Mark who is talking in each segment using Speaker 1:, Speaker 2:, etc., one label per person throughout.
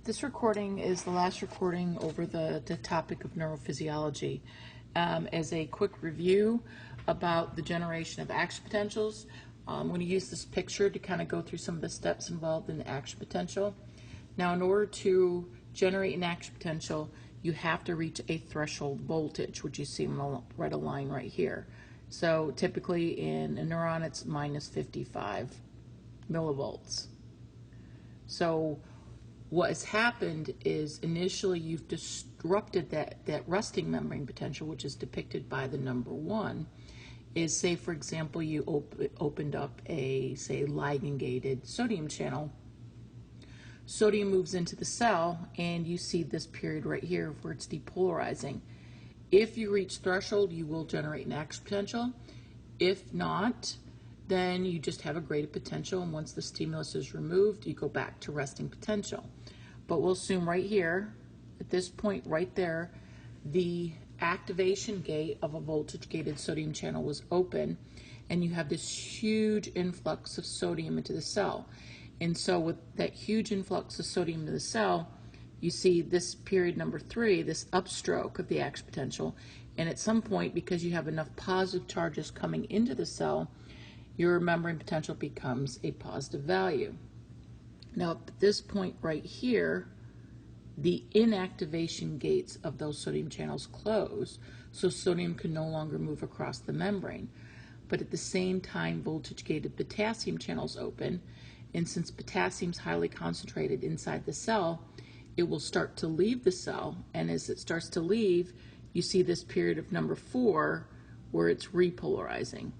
Speaker 1: This recording is the last recording over the topic of neurophysiology. As a quick review about the generation of action potentials, I'm going to use this picture to kind of go through some of the steps involved in the action potential. Now, in order to generate an action potential, you have to reach a threshold voltage, which you see in the red line right here. So typically in a neuron, it's minus 55 millivolts. So what has happened is initially you've disrupted that resting membrane potential, which is depicted by the number 1, is, say, for example, you opened up a, say, ligand-gated sodium channel. Sodium moves into the cell, and you see this period right here where it's depolarizing. If you reach threshold, you will generate an action potential. If not, then you just have a graded potential, and once the stimulus is removed, you go back to resting potential. But we'll assume right here, at this point right there, the activation gate of a voltage-gated sodium channel was open, and you have this huge influx of sodium into the cell. And so with that huge influx of sodium into the cell, you see this period number 3, this upstroke of the action potential, and at some point, because you have enough positive charges coming into the cell, your membrane potential becomes a positive value. Now, at this point right here, the inactivation gates of those sodium channels close, so sodium can no longer move across the membrane. But at the same time, voltage-gated potassium channels open, and since potassium is highly concentrated inside the cell, it will start to leave the cell, and as it starts to leave, you see this period of number 4 where it's repolarizing.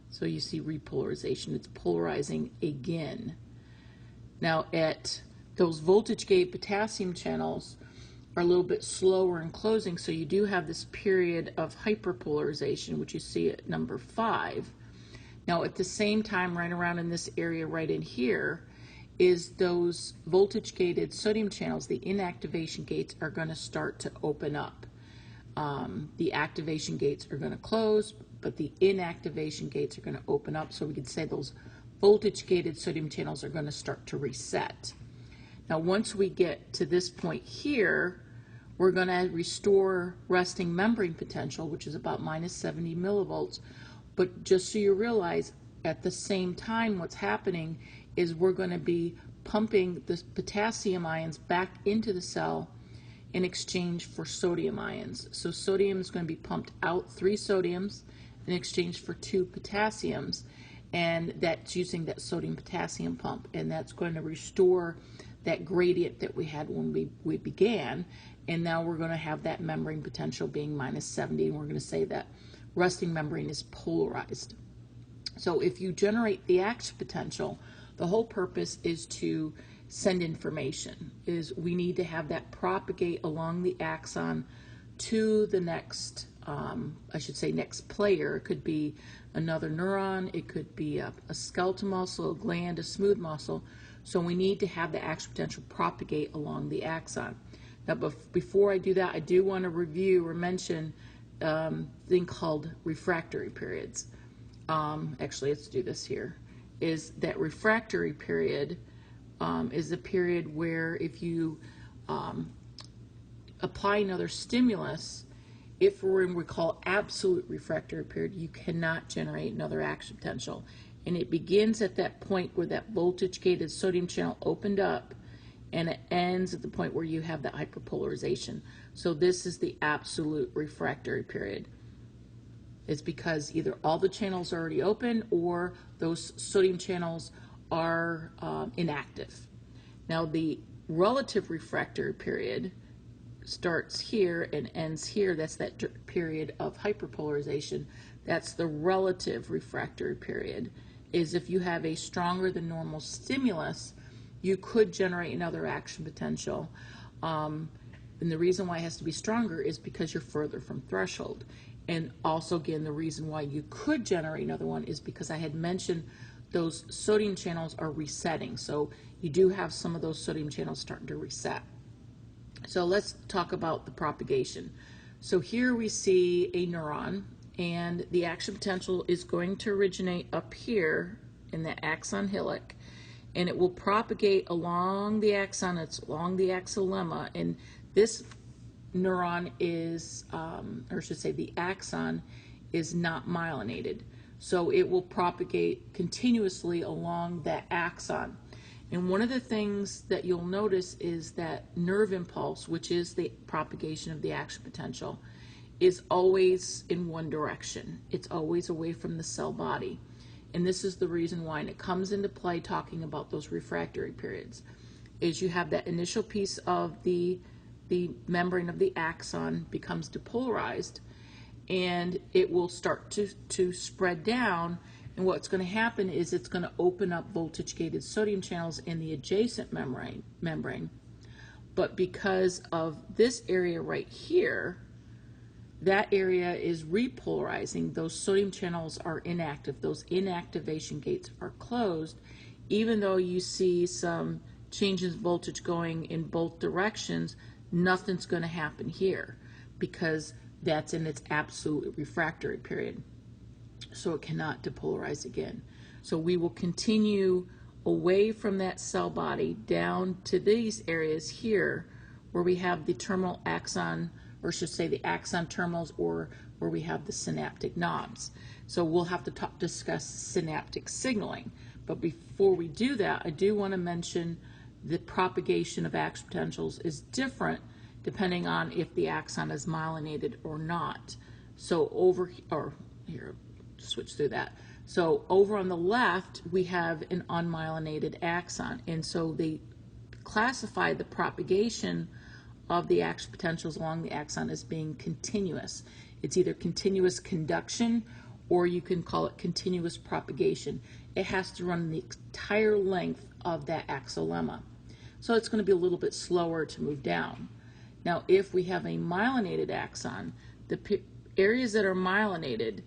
Speaker 1: So you see repolarization, it's polarizing again. Now at those voltage-gated potassium channels are a little bit slower in closing, so you do have this period of hyperpolarization, which you see at number 5. Now at the same time, right around in this area right in here, is those voltage-gated sodium channels, the inactivation gates are going to start to open up. The activation gates are going to close, but the inactivation gates are going to open up, so we could say those voltage-gated sodium channels are going to start to reset. Now, once we get to this point here, we're going to restore resting membrane potential, which is about minus 70 millivolts. But just so you realize, at the same time, what's happening is we're going to be pumping the potassium ions back into the cell in exchange for sodium ions. So sodium is going to be pumped out, 3 sodiums, in exchange for 2 potassiums, and that's using that sodium-potassium pump, and that's going to restore that gradient that we had when we began, and now we're going to have that membrane potential being minus 70, and we're going to say that resting membrane is polarized. So if you generate the action potential, the whole purpose is to send information, is we need to have that propagate along the axon to the next, I should say next player. It could be another neuron, it could be a skeletal muscle, a gland, a smooth muscle. So we need to have the action potential propagate along the axon. Now before I do that, I do want to review or mention a thing called refractory periods. Actually, let's do this here. Is that refractory period is a period where if you apply another stimulus, if we're in what we call absolute refractory period, you cannot generate another action potential. And it begins at that point where that voltage-gated sodium channel opened up, and it ends at the point where you have that hyperpolarization. So this is the absolute refractory period. It's because either all the channels are already open or those sodium channels are inactive. Now the relative refractory period starts here and ends here. That's that period of hyperpolarization. That's the relative refractory period. Is if you have a stronger than normal stimulus, you could generate another action potential. And the reason why it has to be stronger is because you're further from threshold. And also, again, the reason why you could generate another one is because I had mentioned those sodium channels are resetting. So you do have some of those sodium channels starting to reset. So let's talk about the propagation. So here we see a neuron, and the action potential is going to originate up here in the axon hillock, and it will propagate along the axon. It's along the axolemma, and this neuron is, or I should say the axon is not myelinated. So it will propagate continuously along that axon. And one of the things that you'll notice is that nerve impulse, which is the propagation of the action potential, is always in one direction. It's always away from the cell body. And this is the reason why, and it comes into play talking about those refractory periods, is you have that initial piece of the membrane of the axon becomes depolarized, and it will start to spread down, and what's going to happen is it's going to open up voltage-gated sodium channels in the adjacent membrane. But because of this area right here, that area is repolarizing. Those sodium channels are inactive. Those inactivation gates are closed, even though you see some changes in voltage going in both directions. Nothing's going to happen here because that's in its absolute refractory period. So it cannot depolarize again. So we will continue away from that cell body down to these areas here where we have the terminal axon, or I should say the axon terminals, or where we have the synaptic knobs. So we'll have to discuss synaptic signaling. But before we do that, I do want to mention the propagation of action potentials is different depending on if the axon is myelinated or not. So switch through that. So over on the left, we have an unmyelinated axon, and so they classify the propagation of the action potentials along the axon as being continuous. It's either continuous conduction, or you can call it continuous propagation. It has to run the entire length of that axolemma. So it's going to be a little bit slower to move down. Now, if we have a myelinated axon, the areas that are myelinated,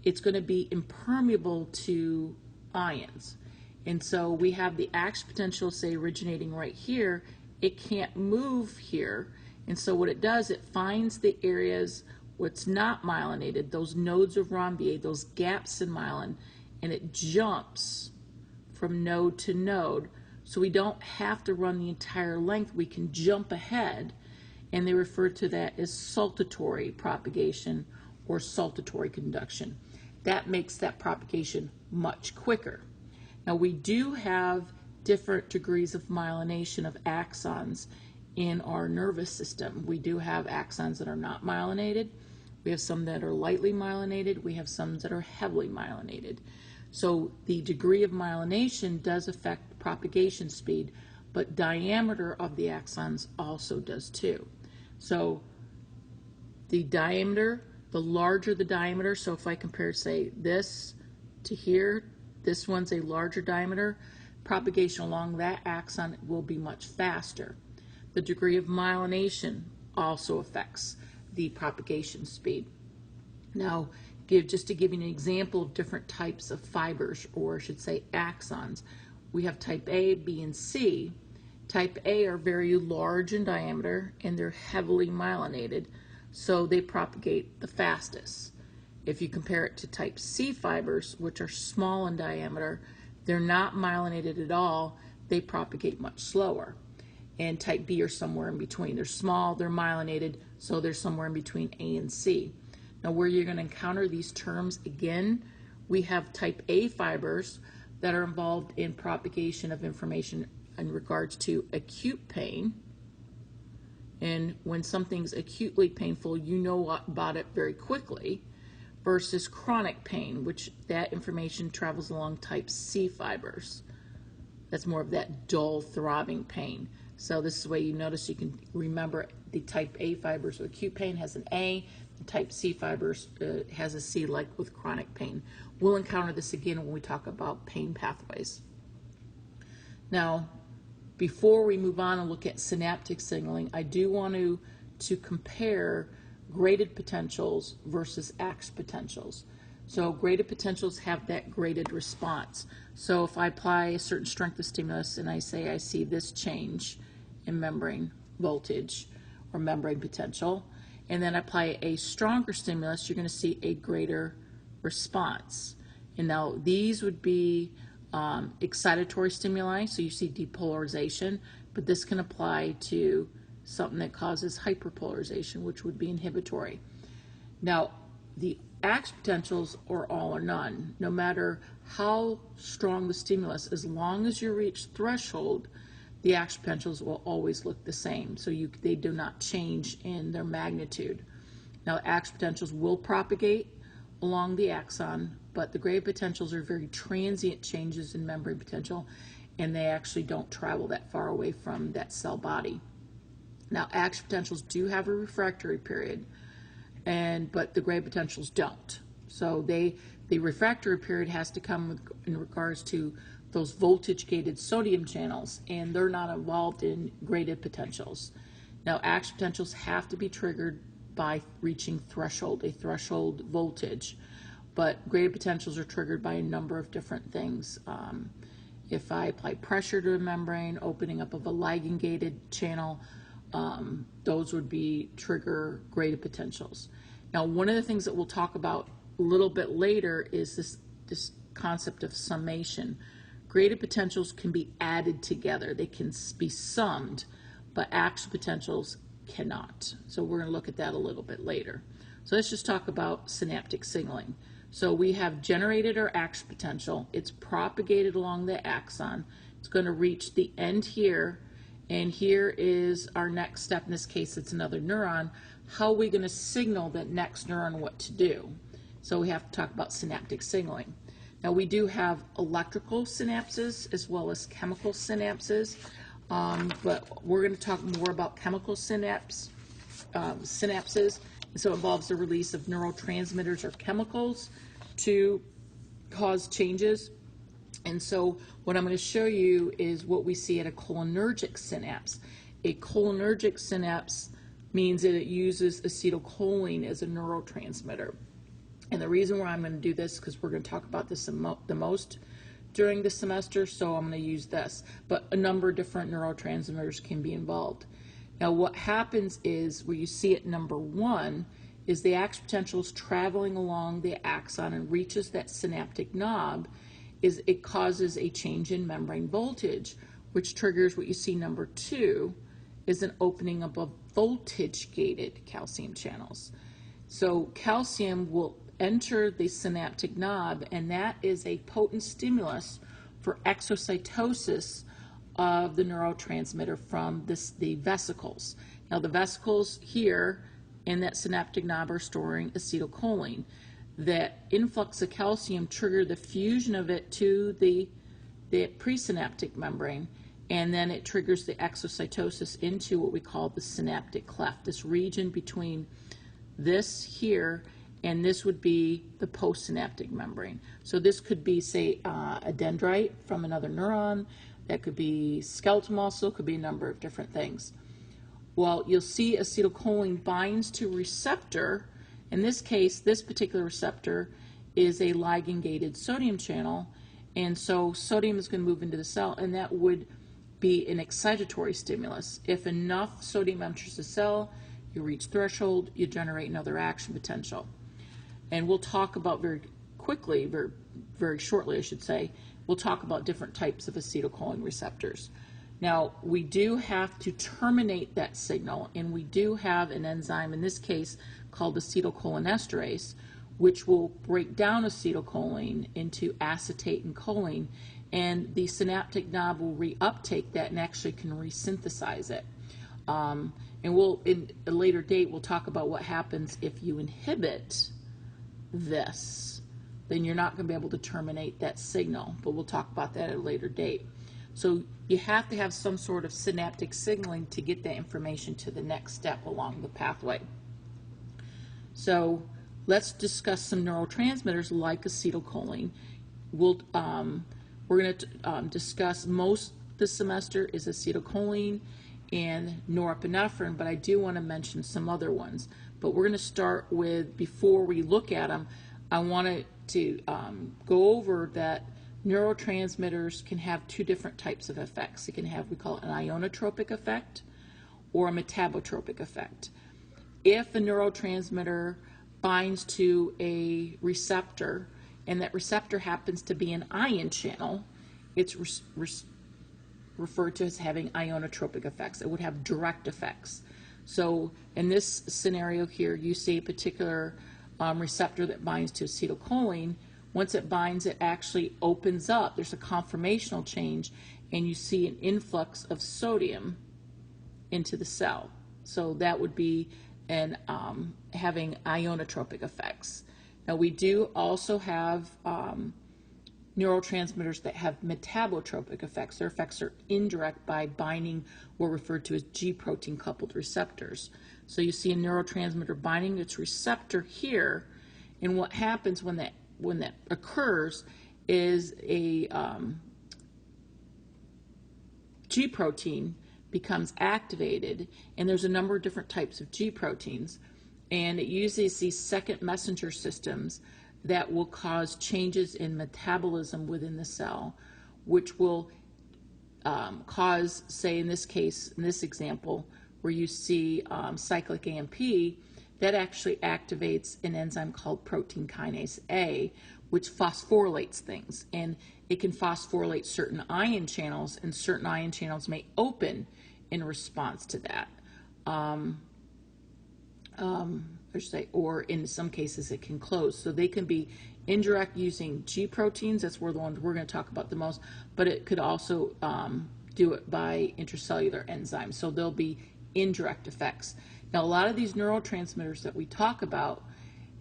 Speaker 1: it's going to be impermeable to ions. And so we have the action potential, say, originating right here. It can't move here. And so what it does, it finds the areas what's not myelinated, those nodes of Rambier, those gaps in myelin, and it jumps from node to node. So we don't have to run the entire length. We can jump ahead, and they refer to that as saltatory propagation or saltatory conduction. That makes that propagation much quicker. Now, we do have different degrees of myelination of axons in our nervous system. We do have axons that are not myelinated. We have some that are lightly myelinated. We have some that are heavily myelinated. So the degree of myelination does affect propagation speed, but diameter of the axons also does too. So the diameter, the larger the diameter, so if I compare, say, this to here, this one's a larger diameter, propagation along that axon will be much faster. The degree of myelination also affects the propagation speed. Now, just to give you an example of different types of fibers, or I should say axons, we have type A, B, and C. Type A are very large in diameter, and they're heavily myelinated, so they propagate the fastest. If you compare it to type C fibers, which are small in diameter, they're not myelinated at all, they propagate much slower. And type B are somewhere in between. They're small, they're myelinated, so they're somewhere in between A and C. Now, where you're going to encounter these terms again, we have type A fibers that are involved in propagation of information in regards to acute pain. And when something's acutely painful, you know about it very quickly, versus chronic pain, which that information travels along type C fibers. That's more of that dull, throbbing pain. So this is the way you notice you can remember the type A fibers with acute pain has an A, the type C fibers has a C, like with chronic pain. We'll encounter this again when we talk about pain pathways. Now, before we move on and look at synaptic signaling, I do want to compare graded potentials versus action potentials. So graded potentials have that graded response. So if I apply a certain strength of stimulus and I say I see this change in membrane voltage or membrane potential, and then apply a stronger stimulus, you're going to see a greater response. And now these would be excitatory stimuli, so you see depolarization, but this can apply to something that causes hyperpolarization, which would be inhibitory. Now, the action potentials are all or none. No matter how strong the stimulus, as long as you reach threshold, the action potentials will always look the same. So they do not change in their magnitude. Now, action potentials will propagate along the axon, but the gradient potentials are very transient changes in membrane potential, and they actually don't travel that far away from that cell body. Now, action potentials do have a refractory period, but the gradient potentials don't. So the refractory period has to come in regards to those voltage-gated sodium channels, and they're not involved in gradient potentials. Now, action potentials have to be triggered by reaching threshold, a threshold voltage, but gradient potentials are triggered by a number of different things. If I apply pressure to a membrane, opening up of a ligand-gated channel, those would be trigger gradient potentials. Now, one of the things that we'll talk about a little bit later is this concept of summation. Gradient potentials can be added together. They can be summed, but action potentials cannot. So we're going to look at that a little bit later. So let's just talk about synaptic signaling. So we have generated our action potential. It's propagated along the axon. It's going to reach the end here, and here is our next step. In this case, it's another neuron. How are we going to signal that next neuron what to do? So we have to talk about synaptic signaling. Now, we do have electrical synapses as well as chemical synapses, but we're going to talk more about chemical synapses. And so it involves the release of neurotransmitters or chemicals to cause changes. And so what I'm going to show you is what we see at a cholinergic synapse. A cholinergic synapse means that it uses acetylcholine as a neurotransmitter. And the reason why I'm going to do this is because we're going to talk about this the most during the semester, so I'm going to use this. But a number of different neurotransmitters can be involved. Now, what happens is, where you see it number 1, is the action potential is traveling along the axon and reaches that synaptic knob, is it causes a change in membrane voltage, which triggers what you see number 2, is an opening up of voltage-gated calcium channels. So calcium will enter the synaptic knob, and that is a potent stimulus for exocytosis of the neurotransmitter from the vesicles. Now, the vesicles here in that synaptic knob are storing acetylcholine. That influx of calcium trigger the fusion of it to the presynaptic membrane, and then it triggers the exocytosis into what we call the synaptic cleft, this region between this here, and this would be the postsynaptic membrane. So this could be, say, a dendrite from another neuron. That could be skeletal muscle, could be a number of different things. Well, you'll see acetylcholine binds to receptor. In this case, this particular receptor is a ligand-gated sodium channel, and so sodium is going to move into the cell, and that would be an excitatory stimulus. If enough sodium enters the cell, you reach threshold, you generate another action potential. And we'll talk about very quickly, very shortly, I should say, we'll talk about different types of acetylcholine receptors. Now, we do have to terminate that signal, and we do have an enzyme, in this case, called acetylcholinesterase, which will break down acetylcholine into acetate and choline, and the synaptic knob will reuptake that and actually can resynthesize it. And in a later date, we'll talk about what happens if you inhibit this. Then you're not going to be able to terminate that signal, but we'll talk about that at a later date. So you have to have some sort of synaptic signaling to get that information to the next step along the pathway. So let's discuss some neurotransmitters like acetylcholine. We're going to discuss most this semester is acetylcholine and norepinephrine, but I do want to mention some other ones. But we're going to start with, before we look at them, I wanted to go over that neurotransmitters can have two different types of effects. It can have, we call it an ionotropic effect or a metabotropic effect. If a neurotransmitter binds to a receptor, and that receptor happens to be an ion channel, it's referred to as having ionotropic effects. It would have direct effects. So in this scenario here, you see a particular receptor that binds to acetylcholine. Once it binds, it actually opens up. There's a conformational change, and you see an influx of sodium into the cell. So that would be having ionotropic effects. Now, we do also have neurotransmitters that have metabolotropic effects. Their effects are indirect by binding what are referred to as G protein coupled receptors. So you see a neurotransmitter binding its receptor here, and what happens when that occurs is a G protein becomes activated, and there's a number of different types of G proteins, and it uses these second messenger systems that will cause changes in metabolism within the cell, which will cause, say in this case, in this example, where you see cyclic AMP, that actually activates an enzyme called protein kinase A, which phosphorylates things. And it can phosphorylate certain ion channels, and certain ion channels may open in response to that. Or in some cases it can close. So they can be indirect using G proteins, that's where the ones we're going to talk about the most, but it could also do it by intracellular enzymes. So there'll be indirect effects. Now, a lot of these neurotransmitters that we talk about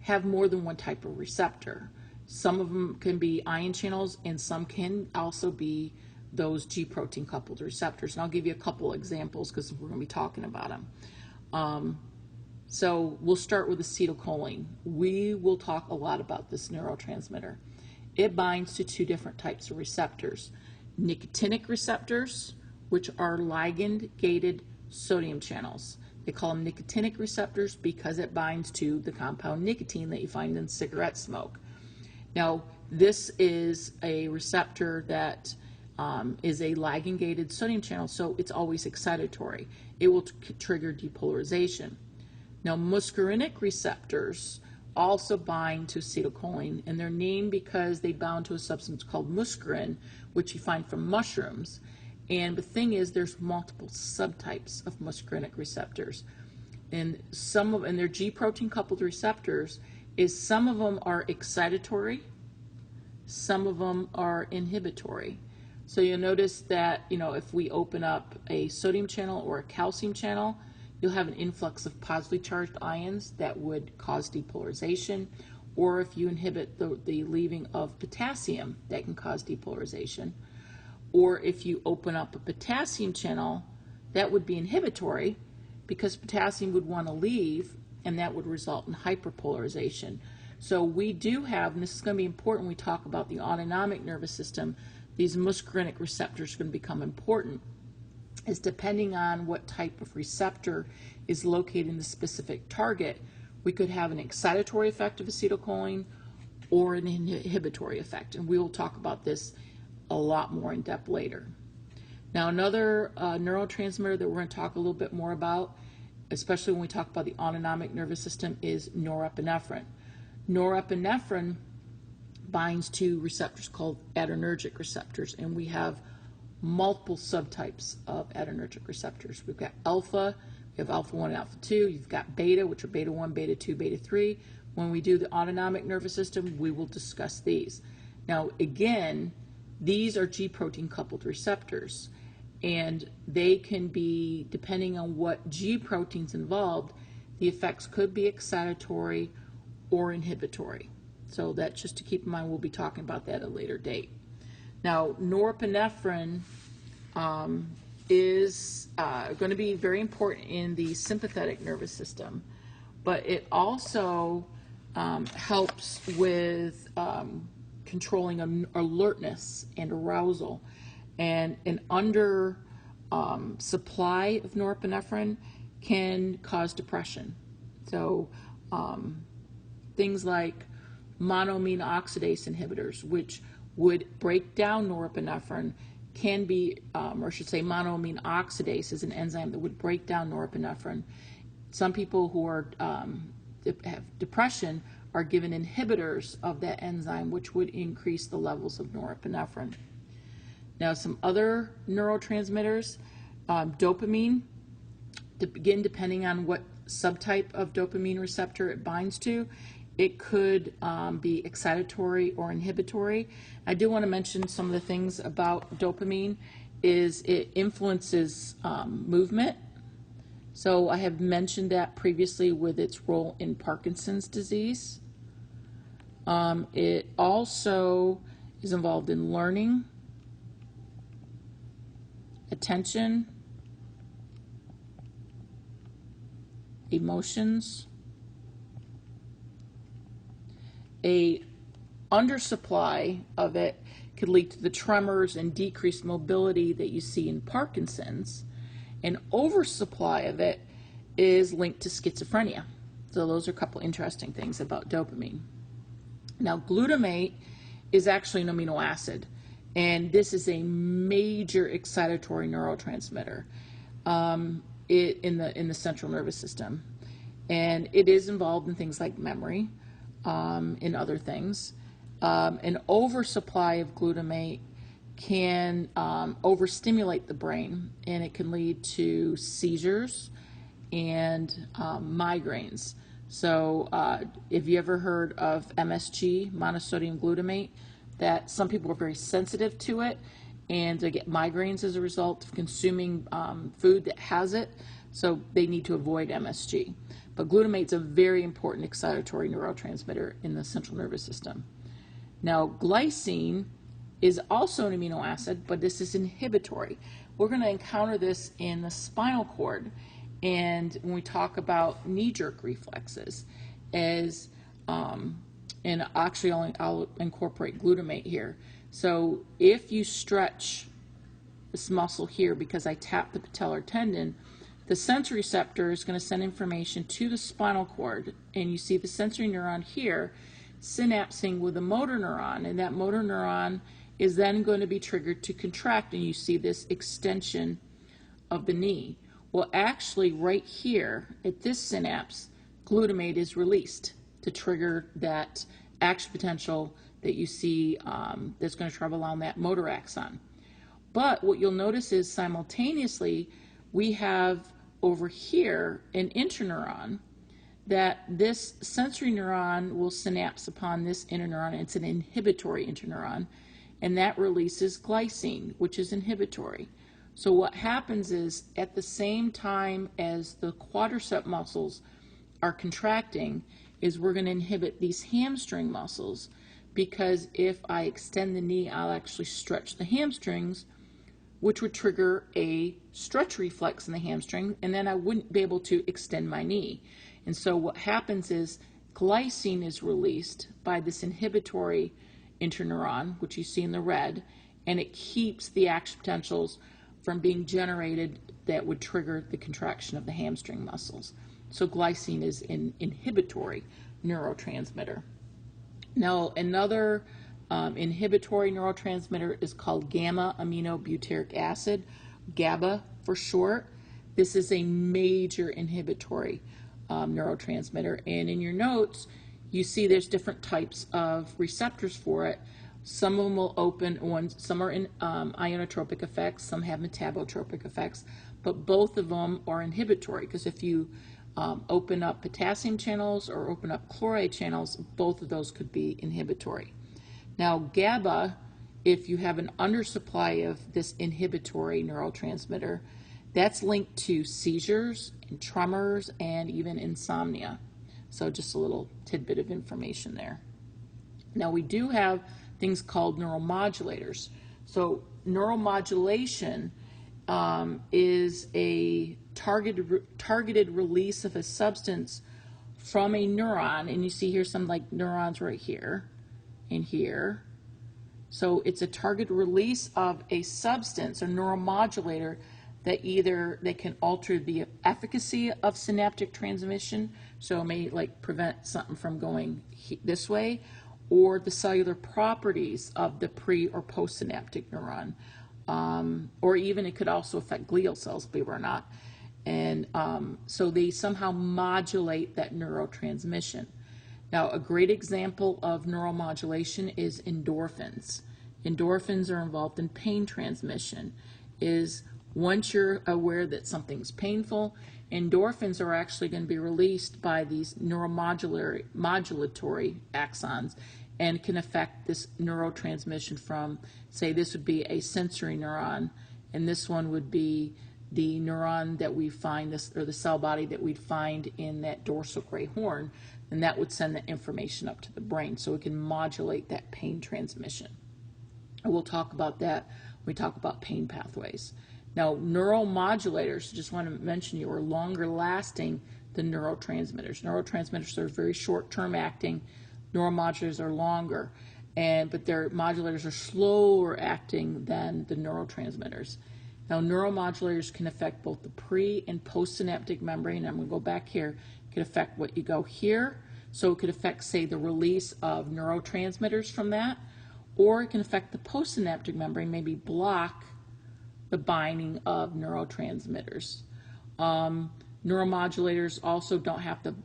Speaker 1: have more than one type of receptor. Some of them can be ion channels, and some can also be those G protein coupled receptors. And I'll give you a couple examples because we're going to be talking about them. So we'll start with acetylcholine. We will talk a lot about this neurotransmitter. It binds to two different types of receptors. Nicotinic receptors, which are ligand-gated sodium channels. They call them nicotinic receptors because it binds to the compound nicotine that you find in cigarette smoke. Now, this is a receptor that is a ligand-gated sodium channel, so it's always excitatory. It will trigger depolarization. Now, muscarinic receptors also bind to acetylcholine, and they're named because they bound to a substance called muscarine, which you find from mushrooms. And the thing is, there's multiple subtypes of muscarinic receptors, and they're G protein coupled receptors. Some of them are excitatory, some of them are inhibitory. So you'll notice that, if we open up a sodium channel or a calcium channel, you'll have an influx of positively charged ions that would cause depolarization, or if you inhibit the leaving of potassium, that can cause depolarization. Or if you open up a potassium channel, that would be inhibitory because potassium would want to leave, and that would result in hyperpolarization. So we do have, and this is going to be important when we talk about the autonomic nervous system, these muscarinic receptors are going to become important, is depending on what type of receptor is located in the specific target, we could have an excitatory effect of acetylcholine or an inhibitory effect. And we will talk about this a lot more in depth later. Now, another neurotransmitter that we're going to talk a little bit more about, especially when we talk about the autonomic nervous system, is norepinephrine. Norepinephrine binds to receptors called adrenergic receptors, and we have multiple subtypes of adrenergic receptors. We've got alpha, we have alpha 1 and alpha 2, you've got beta, which are beta 1, beta 2, beta 3. When we do the autonomic nervous system, we will discuss these. Now, again, these are G protein coupled receptors, and they can be, depending on what G protein's involved, the effects could be excitatory or inhibitory. So that's just to keep in mind. We'll be talking about that at a later date. Now, norepinephrine is going to be very important in the sympathetic nervous system, but it also helps with controlling alertness and arousal. And an under supply of norepinephrine can cause depression. So things like monoamine oxidase inhibitors, which would break down norepinephrine, can be, or I should say monoamine oxidase is an enzyme that would break down norepinephrine. Some people who have depression are given inhibitors of that enzyme, which would increase the levels of norepinephrine. Now, some other neurotransmitters, dopamine, again, depending on what subtype of dopamine receptor it binds to, it could be excitatory or inhibitory. I do want to mention some of the things about dopamine is it influences movement. So I have mentioned that previously with its role in Parkinson's disease. It also is involved in learning, attention, emotions. A undersupply of it could lead to the tremors and decreased mobility that you see in Parkinson's. An oversupply of it is linked to schizophrenia. So those are a couple interesting things about dopamine. Now, glutamate is actually an amino acid, and this is a major excitatory neurotransmitter in the central nervous system. And it is involved in things like memory, in other things. An oversupply of glutamate can overstimulate the brain, and it can lead to seizures and migraines. So if you ever heard of MSG, monosodium glutamate, that some people are very sensitive to it, and they get migraines as a result of consuming food that has it, so they need to avoid MSG. But glutamate's a very important excitatory neurotransmitter in the central nervous system. Now, glycine is also an amino acid, but this is inhibitory. We're going to encounter this in the spinal cord, and when we talk about knee-jerk reflexes, and actually I'll incorporate glutamate here. So if you stretch this muscle here, because I tap the patellar tendon, the sensory receptor is going to send information to the spinal cord, and you see the sensory neuron here synapsing with a motor neuron, and that motor neuron is then going to be triggered to contract, and you see this extension of the knee. Well, actually, right here at this synapse, glutamate is released to trigger that action potential that you see that's going to travel along that motor axon. But what you'll notice is simultaneously we have over here an interneuron that this sensory neuron will synapse upon this interneuron. It's an inhibitory interneuron, and that releases glycine, which is inhibitory. So what happens is at the same time as the quadricep muscles are contracting is we're going to inhibit these hamstring muscles, because if I extend the knee, I'll actually stretch the hamstrings, which would trigger a stretch reflex in the hamstring, and then I wouldn't be able to extend my knee. And so what happens is glycine is released by this inhibitory interneuron, which you see in the red, and it keeps the action potentials from being generated that would trigger the contraction of the hamstring muscles. So glycine is an inhibitory neurotransmitter. Now, another inhibitory neurotransmitter is called gamma-aminobutyric acid, GABA for short. This is a major inhibitory neurotransmitter, and in your notes you see there's different types of receptors for it. Some of them will open, some are in ionotropic effects, some have metabotropic effects, but both of them are inhibitory, because if you open up potassium channels or open up chloride channels, both of those could be inhibitory. Now, GABA, if you have an undersupply of this inhibitory neurotransmitter, that's linked to seizures and tremors and even insomnia. So just a little tidbit of information there. Now, we do have things called neuromodulators. So neuromodulation is a targeted release of a substance from a neuron, and you see here some like neurons right here and here. So it's a targeted release of a substance, a neuromodulator, that either they can alter the efficacy of synaptic transmission, so it may like prevent something from going this way, or the cellular properties of the pre or postsynaptic neuron, or even it could also affect glial cells, believe it or not. And so they somehow modulate that neurotransmission. Now, a great example of neuromodulation is endorphins. Endorphins are involved in pain transmission. Once you're aware that something's painful, endorphins are actually going to be released by these neuromodulatory axons and can affect this neurotransmission from, say, this would be a sensory neuron, and this one would be the neuron that we find, or the cell body that we'd find in that dorsal gray horn, and that would send the information up to the brain so it can modulate that pain transmission. And we'll talk about that when we talk about pain pathways. Now, neuromodulators, just want to mention, you are longer lasting than neurotransmitters. Neurotransmitters are very short-term acting. Neuromodulators are longer, but their modulators are slower acting than the neurotransmitters. Now, neuromodulators can affect both the pre- and postsynaptic membrane. I'm going to go back here. It can affect what you go here. So it could affect, say, the release of neurotransmitters from that, or it can affect the postsynaptic membrane, maybe block the binding of neurotransmitters. Neuromodulators also don't have to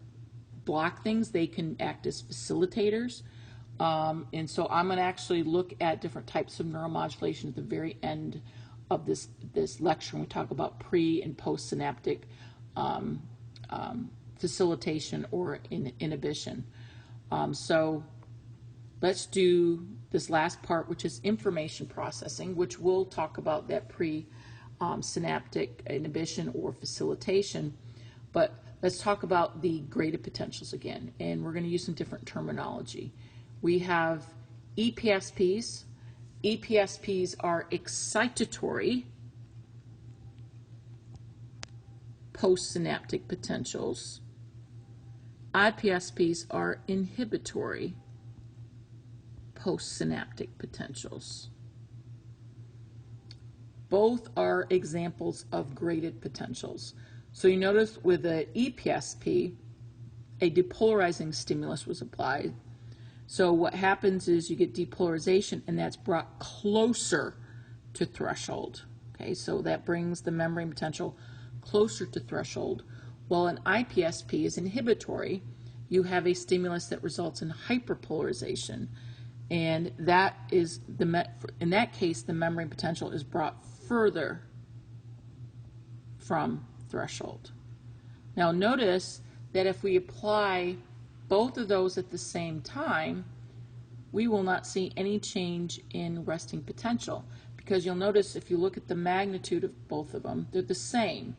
Speaker 1: block things. They can act as facilitators. And so I'm going to actually look at different types of neuromodulation at the very end of this lecture when we talk about pre- and postsynaptic facilitation or inhibition. So let's do this last part, which is information processing, which we'll talk about that pre-synaptic inhibition or facilitation. But let's talk about the graded potentials again, and we're going to use some different terminology. We have EPSPs. EPSPs are excitatory postsynaptic potentials. IPSPs are inhibitory postsynaptic potentials. Both are examples of graded potentials. So you notice with the EPSP, a depolarizing stimulus was applied. So what happens is you get depolarization, and that's brought closer to threshold. Okay, so that brings the membrane potential closer to threshold. While an IPSP is inhibitory, you have a stimulus that results in hyperpolarization, and that is in that case the membrane potential is brought further from threshold. Now notice that if we apply both of those at the same time, we will not see any change in resting potential, because you'll notice if you look at the magnitude of both of them, they're the same.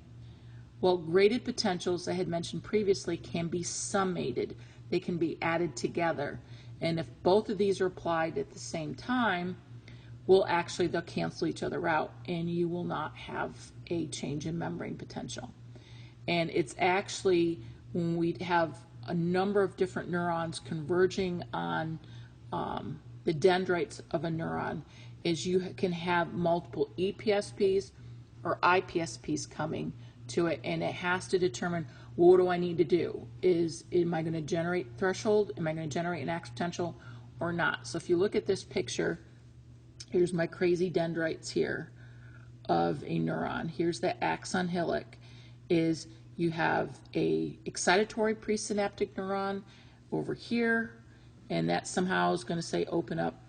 Speaker 1: Well, graded potentials I had mentioned previously can be summated. They can be added together. And if both of these are applied at the same time, they'll cancel each other out, and you will not have a change in membrane potential. And it's actually when we have a number of different neurons converging on the dendrites of a neuron, is you can have multiple EPSPs or IPSPs coming to it, and it has to determine, well, what do I need to do? Am I going to generate threshold? Am I going to generate an action potential or not? So if you look at this picture, here's my crazy dendrites here of a neuron. Here's the axon hillock. You have a excitatory presynaptic neuron over here, and that somehow is going to say open up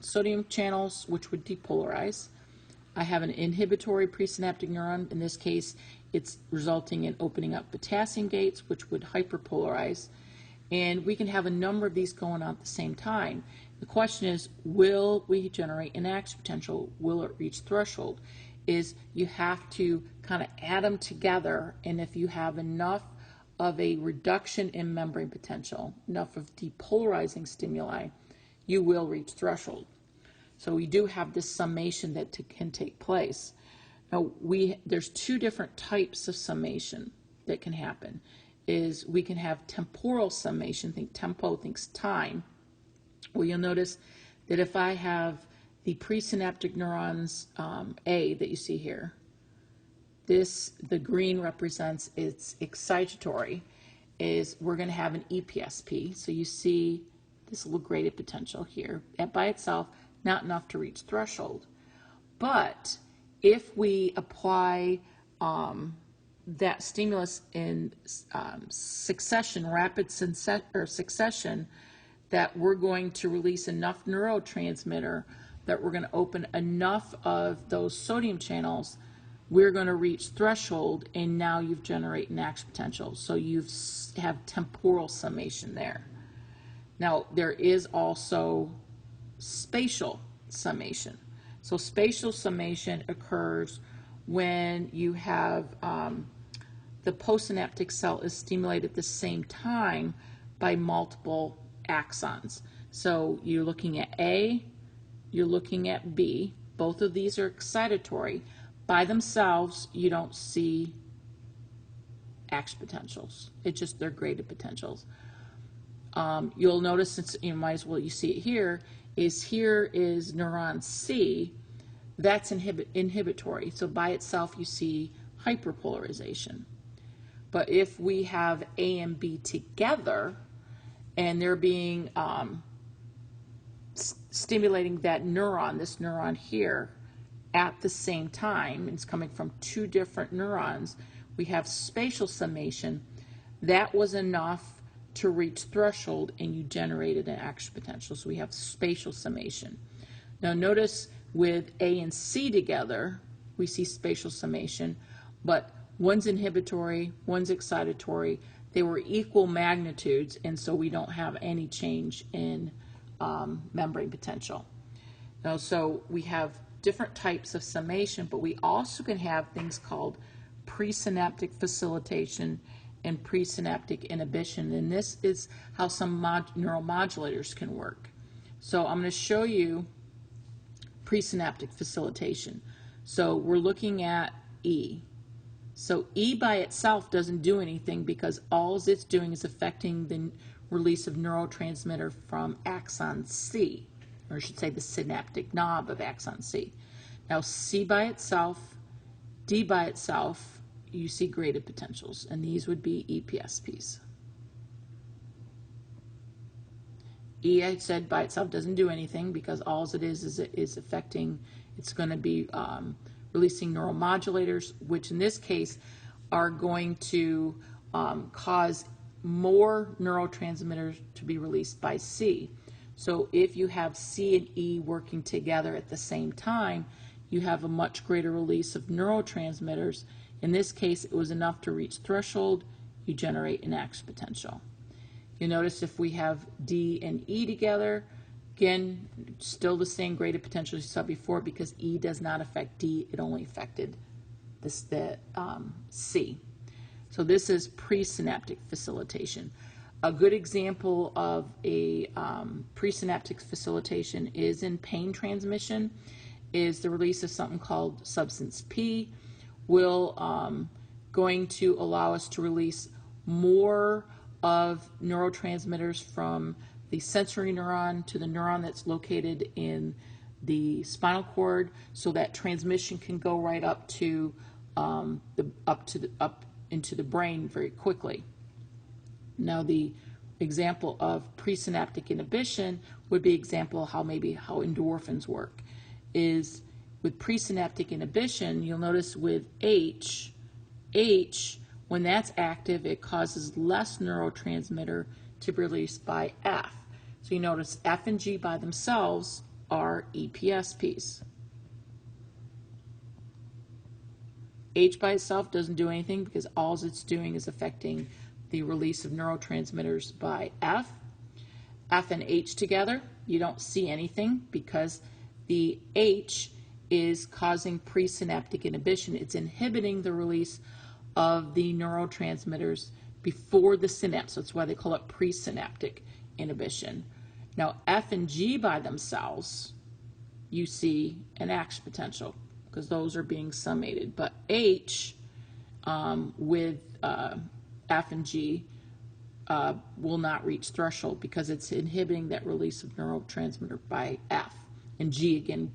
Speaker 1: sodium channels, which would depolarize. I have an inhibitory presynaptic neuron. In this case, it's resulting in opening up potassium gates, which would hyperpolarize. And we can have a number of these going on at the same time. The question is, will we generate an action potential? Will it reach threshold? You have to kind of add them together, and if you have enough of a reduction in membrane potential, enough of depolarizing stimuli, you will reach threshold. So we do have this summation that can take place. Now, there's two different types of summation that can happen. We can have temporal summation. Think tempo, thinks time. Well, you'll notice that if I have the presynaptic neurons A that you see here, the green represents its excitatory, we're going to have an EPSP. So you see this little graded potential here. And by itself, not enough to reach threshold. But if we apply that stimulus in succession, rapid succession, that we're going to release enough neurotransmitter that we're going to open enough of those sodium channels, we're going to reach threshold, and now you've generated an action potential. So you have temporal summation there. Now, there is also spatial summation. So spatial summation occurs when you have the postsynaptic cell is stimulated at the same time by multiple axons. So you're looking at A, you're looking at B. Both of these are excitatory. By themselves, you don't see action potentials. It's just they're graded potentials. You'll notice, since you might as well you see it here is neuron C. That's inhibitory. So by itself you see hyperpolarization. But if we have A and B together and they're being stimulating that neuron, this neuron here, at the same time, it's coming from two different neurons, we have spatial summation. That was enough to reach threshold and you generated an action potential. So we have spatial summation. Now notice with A and C together, we see spatial summation, but one's inhibitory, one's excitatory. They were equal magnitudes, and so we don't have any change in membrane potential. Now, so we have different types of summation, but we also can have things called presynaptic facilitation and presynaptic inhibition, and this is how some neuromodulators can work. So I'm going to show you presynaptic facilitation. So we're looking at E. So E by itself doesn't do anything because all it's doing is affecting the release of neurotransmitter from axon C, or I should say the synaptic knob of axon C. Now C by itself, D by itself, you see graded potentials, and these would be EPSPs. E, I said, by itself doesn't do anything because all it is affecting, it's going to be releasing neuromodulators, which in this case are going to cause more neurotransmitters to be released by C. So if you have C and E working together at the same time, you have a much greater release of neurotransmitters. In this case, it was enough to reach threshold. You generate an action potential. You notice if we have D and E together, again, still the same graded potential as you saw before because E does not affect D. It only affected the C. So this is presynaptic facilitation. A good example of a presynaptic facilitation is in pain transmission, is the release of something called substance P, going to allow us to release more of neurotransmitters from the sensory neuron to the neuron that's located in the spinal cord, so that transmission can go right up to up into the brain very quickly. Now the example of presynaptic inhibition would be example of how endorphins work. Is with presynaptic inhibition, you'll notice with H, when that's active, it causes less neurotransmitter to be released by F. So you notice F and G by themselves are EPSPs. H by itself doesn't do anything because all it's doing is affecting the release of neurotransmitters by F. F and H together, you don't see anything because the H is causing presynaptic inhibition. It's inhibiting the release of the neurotransmitters before the synapse. That's why they call it presynaptic inhibition. Now F and G by themselves, you see an action potential because those are being summated. But H with F and G will not reach threshold because it's inhibiting that release of neurotransmitter by F. And G, again,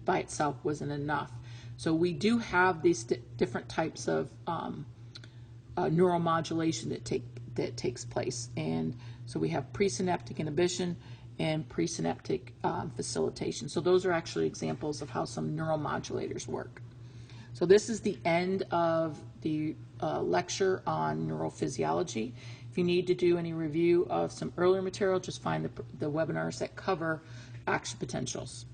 Speaker 1: by itself wasn't enough. So we do have these different types of neuromodulation that takes place. And so we have presynaptic inhibition and presynaptic facilitation. So those are actually examples of how some neuromodulators work. So this is the end of the lecture on neurophysiology. If you need to do any review of some earlier material, just find the webinars that cover action potentials.